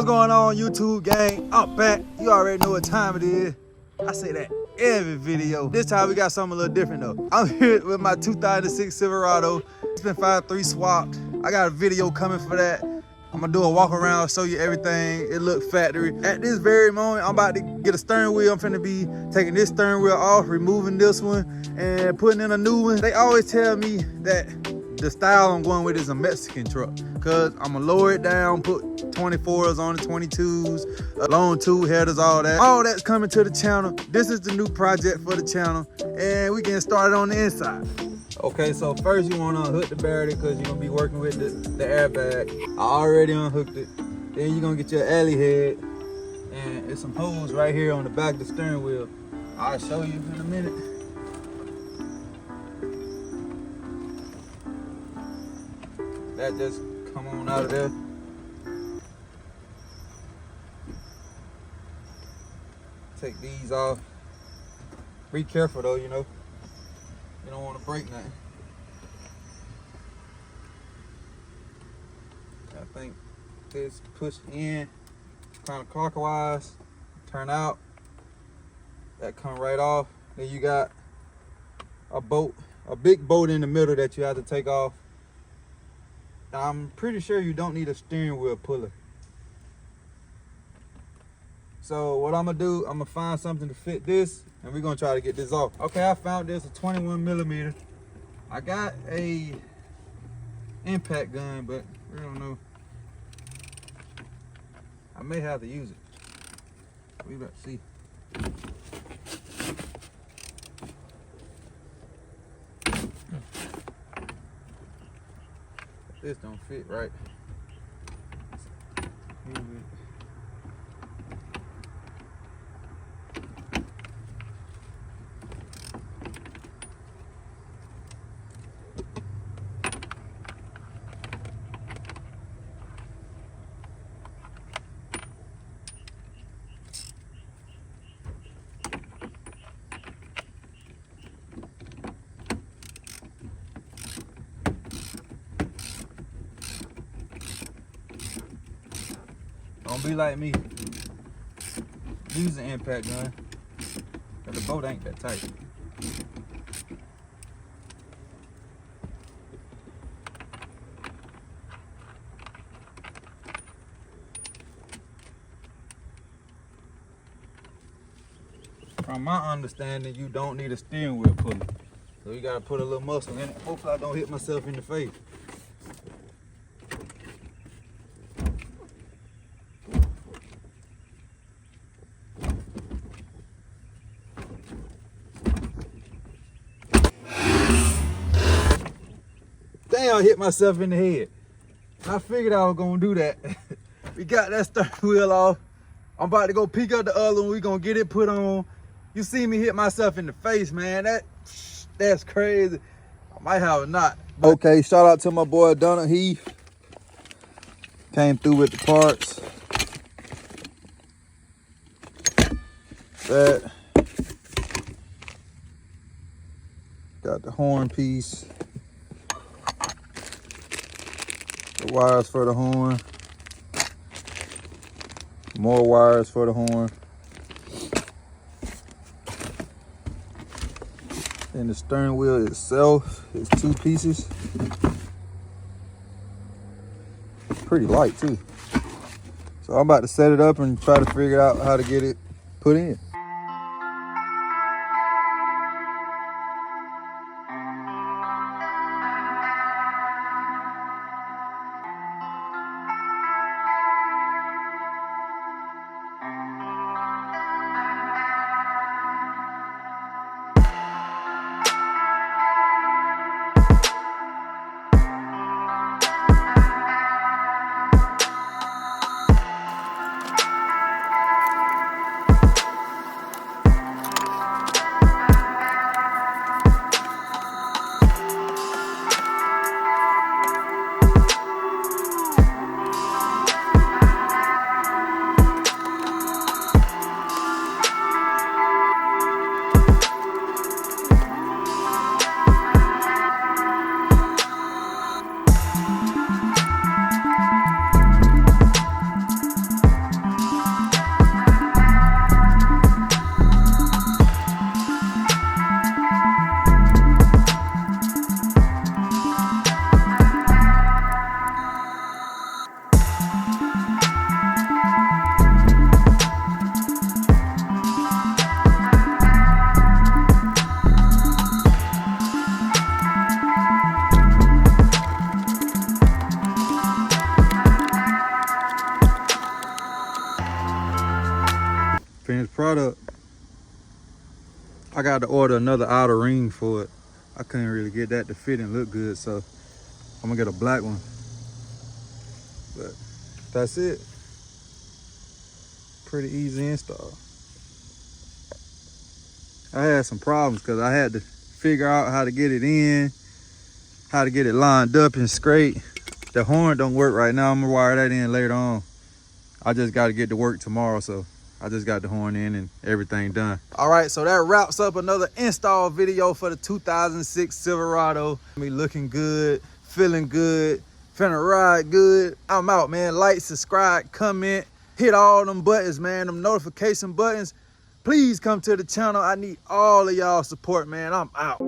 What's going on, YouTube gang? I'm back. You already know what time it is. I say that every video. This time we got something a little different though. I'm here with my 2006 Silverado. It's been 5.3 swapped. I got a video coming for that. I'm gonna do a walk around, show you everything. It look factory. At this very moment, I'm about to get a steering wheel. I'm finna be taking this steering wheel off, removing this one, and putting in a new one. They always tell me that the style I'm going with is a Mexican truck, cause I'm gonna lower it down, put 24s on the 22s, long tube headers, all that. All that's coming to the channel. This is the new project for the channel, and we getting started on the inside. Okay, so first you wanna unhook the battery because you're gonna be working with the airbag. I already unhooked it. Then you're gonna get your alley head, and there's some holes right here on the back of the steering wheel. I'll show you in a minute. That just come on out of there. Take these off. Be careful though, you know. You don't want to break nothing. I think this push in kind of clockwise, turn out. That come right off. Then you got a bolt, a big bolt in the middle that you have to take off. I'm pretty sure you don't need a steering wheel puller. So what I'm gonna do, I'm gonna find something to fit this, and we're gonna try to get this off. Okay, I found this, a 21 millimeter. I got a impact gun, but we don't know. I may have to use it. We about to see. This don't fit right. Move it. Don't be like me. Use an impact gun. But the bolt ain't that tight. From my understanding, you don't need a steering wheel puller. So you gotta put a little muscle in it. Hopefully I don't hit myself in the face. Damn, I hit myself in the head. I figured I was gonna do that. We got that steering wheel off. I'm about to go pick up the other one. We gonna get it put on. You see me hit myself in the face, man. That's crazy. I might have a knot. Okay, shout out to my boy Donna Heath. Came through with the parts. That. Got the horn piece. The wires for the horn. More wires for the horn. And the steering wheel itself is 2 pieces. Pretty light too. So I'm about to set it up and try to figure out how to get it put in. finished product. I got to order another outer ring for it. I couldn't really get that to fit and look good, so I'm gonna get a black one. But that's it. Pretty easy install. I had some problems because I had to figure out how to get it in, how to get it lined up and straight. The horn don't work right now. I'm gonna wire that in later on. I just got to get to work tomorrow, so I just got the horn in and everything done. All right, so that wraps up another install video for the 2006 Silverado. Me looking good, feeling good, finna ride good. I'm out, man. Like, subscribe, comment, hit all them buttons, man, them notification buttons. Please come to the channel. I need all of y'all support, man. I'm out.